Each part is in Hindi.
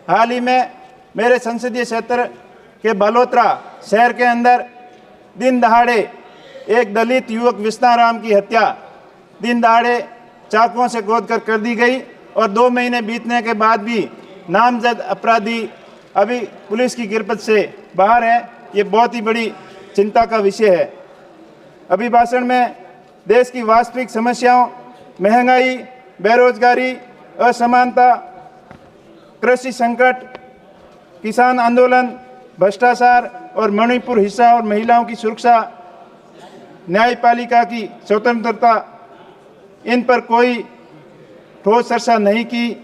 हाल ही में मेरे संसदीय क्षेत्र के बलोत्रा शहर के अंदर दिन दहाड़े एक दलित युवक विष्णाराम की हत्या दिन दहाड़े चाकुओं से गोद कर दी गई और 2 महीने बीतने के बाद भी नामजद अपराधी अभी पुलिस की गिरफ्त से बाहर है। ये बहुत ही बड़ी चिंता का विषय है। अभिभाषण में देश की वास्तविक समस्याओं, महंगाई, बेरोजगारी, असमानता, कृषि संकट, किसान आंदोलन, भ्रष्टाचार और मणिपुर हिंसा और महिलाओं की सुरक्षा, न्यायपालिका की स्वतंत्रता, इन पर कोई ठोस चर्चा नहीं की।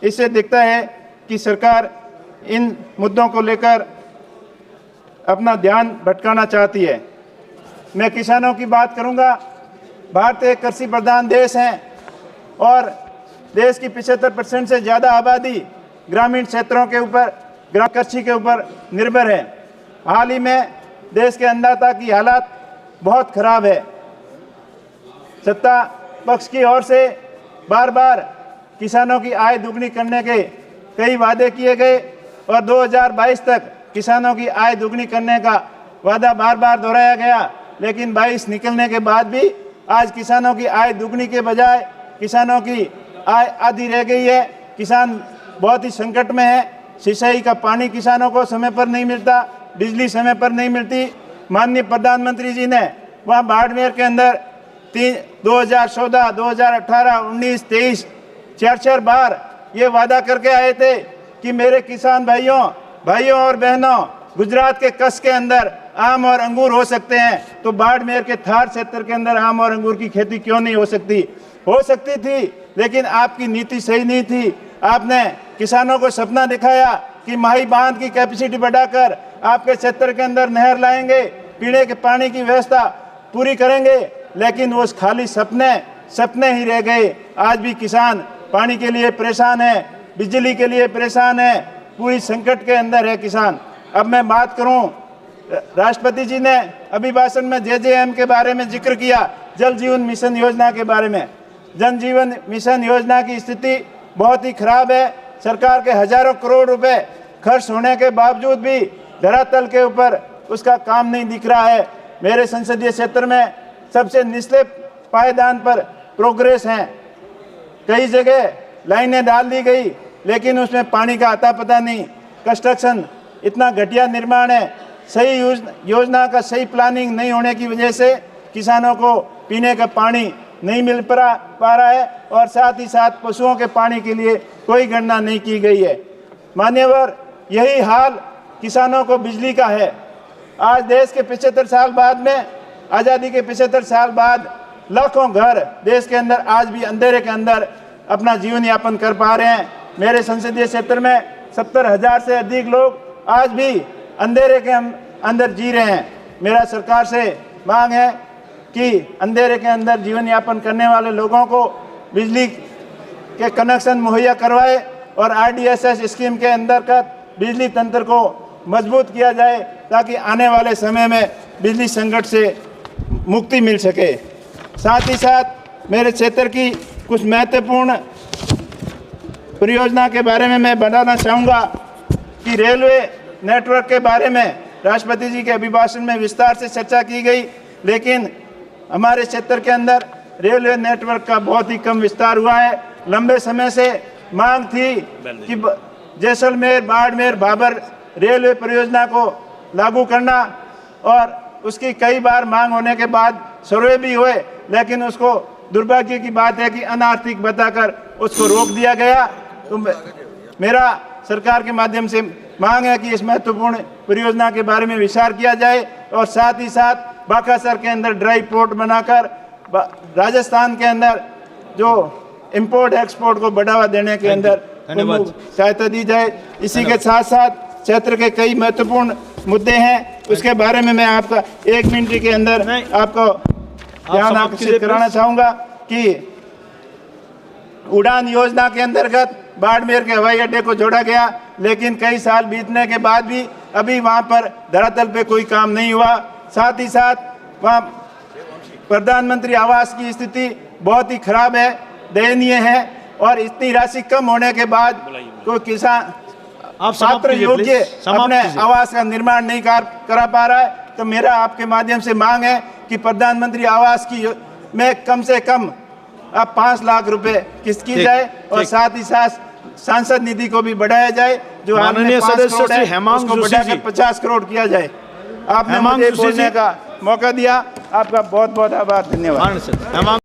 इससे दिखता है कि सरकार इन मुद्दों को लेकर अपना ध्यान भटकाना चाहती है। मैं किसानों की बात करूंगा। भारत एक कृषि प्रधान देश है और देश की 75% से ज़्यादा आबादी ग्रामीण क्षेत्रों के ऊपर, कृषि के ऊपर निर्भर है। हाल ही में देश के अन्नदाता की हालत बहुत खराब है। सत्ता पक्ष की ओर से बार बार किसानों की आय दुगनी करने के कई वादे किए गए और 2022 तक किसानों की आय दुगनी करने का वादा बार बार दोहराया गया, लेकिन 22 निकलने के बाद भी आज किसानों की आय दुगनी के बजाय किसानों की आय आधी रह गई है। किसान बहुत ही संकट में है। सिंचाई का पानी किसानों को समय पर नहीं मिलता, बिजली समय पर नहीं मिलती। माननीय प्रधानमंत्री जी ने वहाँ बाड़मेर के अंदर 2014, 2018, 19, 23 4 बार ये वादा करके आए थे कि मेरे किसान भाइयों और बहनों, गुजरात के कच्छ के अंदर आम और अंगूर हो सकते हैं, तो बाड़मेर के थार क्षेत्र के अंदर आम और अंगूर की खेती क्यों नहीं हो सकती? हो सकती थी, लेकिन आपकी नीति सही नहीं थी। आपने किसानों को सपना दिखाया कि माही बांध की कैपेसिटी बढ़ाकर आपके क्षेत्र के अंदर नहर लाएंगे, पीने के पानी की व्यवस्था पूरी करेंगे, लेकिन वो खाली सपने ही रह गए। आज भी किसान पानी के लिए परेशान है, बिजली के लिए परेशान है, पूरी संकट के अंदर है किसान। अब मैं बात करूं, राष्ट्रपति जी ने अभिभाषण में JJM के बारे में जिक्र किया, जल जीवन मिशन योजना के बारे में। जल जीवन मिशन योजना की स्थिति बहुत ही खराब है। सरकार के हजारों करोड़ रुपए खर्च होने के बावजूद भी धरातल के ऊपर उसका काम नहीं दिख रहा है। मेरे संसदीय क्षेत्र में सबसे निचले पायदान पर प्रोग्रेस हैं। कई जगह लाइनें डाल दी गई, लेकिन उसमें पानी का अता पता नहीं। कंस्ट्रक्शन इतना घटिया निर्माण है, सही योजना का सही प्लानिंग नहीं होने की वजह से किसानों को पीने का पानी नहीं मिल पा रहा है और साथ ही साथ पशुओं के पानी के लिए कोई गणना नहीं की गई है। मान्यवर, यही हाल किसानों को बिजली का है। आज देश के 75 साल बाद में, आज़ादी के 75 साल बाद लाखों घर देश के अंदर आज भी अंधेरे के अंदर अपना जीवन यापन कर पा रहे हैं। मेरे संसदीय क्षेत्र में 70,000 से अधिक लोग आज भी अंधेरे के अंदर जी रहे हैं। मेरा सरकार से मांग है कि अंधेरे के अंदर जीवन यापन करने वाले लोगों को बिजली के कनेक्शन मुहैया करवाए और RDSS स्कीम के अंतर्गत बिजली तंत्र को मजबूत किया जाए, ताकि आने वाले समय में बिजली संकट से मुक्ति मिल सके। साथ ही साथ मेरे क्षेत्र की कुछ महत्वपूर्ण परियोजना के बारे में मैं बताना चाहूँगा कि रेलवे नेटवर्क के बारे में राष्ट्रपति जी के अभिभाषण में विस्तार से चर्चा की गई, लेकिन हमारे क्षेत्र के अंदर रेलवे नेटवर्क का बहुत ही कम विस्तार हुआ है। लंबे समय से मांग थी कि जैसलमेर, बाड़मेर, भाबर रेलवे परियोजना को लागू करना, और उसकी कई बार मांग होने के बाद सर्वे भी हुए, लेकिन उसको दुर्भाग्य की बात है कि अनार्थिक बताकर उसको रोक दिया गया। तो मेरा सरकार के माध्यम से मांग है कि इस महत्वपूर्ण परियोजना के बारे में विचार किया जाए और साथ ही साथ बाकासर के अंदर ड्राई पोर्ट बनाकर राजस्थान के अंदर जो इंपोर्ट एक्सपोर्ट को बढ़ावा देने के अंदर सहायता दी जाए। इसी के साथ साथ क्षेत्र के कई महत्वपूर्ण मुद्दे हैं, उसके बारे में मैं आपका 1 मिनट के अंदर आपको ध्यान आकर्षित कराना चाहूँगा कि उड़ान योजना के अंतर्गत बाड़मेर के हवाई अड्डे को जोड़ा गया, लेकिन कई साल बीतने के बाद भी अभी वहाँ पर धरातल पे कोई काम नहीं हुआ। साथ ही साथ वहाँ प्रधानमंत्री आवास की स्थिति बहुत ही खराब है, दयनीय है, और इतनी राशि कम होने के बाद कोई किसान आप समाप्त पात्र कीजिए, योग्य प्लीज। समाप्त अपने कीजिए। आवास का निर्माण नहीं करा पा रहा है, तो मेरा आपके माध्यम से मांग है कि प्रधानमंत्री आवास की में कम से कम अब 5 लाख रुपए किस्त की ठीक, जाए और ठीक। साथ ही साथ सांसद निधि को भी बढ़ाया जाए, जो हाल में माननीय 5 सदस्य करोड़ है, श्री हेमांग उसको जोशी बढ़ाकर जी। 50 करोड़ किया जाए। आपने हेमांग मुझे जोशी बोलने जी। का मौका दिया, आपका बहुत बहुत आभार, धन्यवाद। माननीय सदस्य हेमांग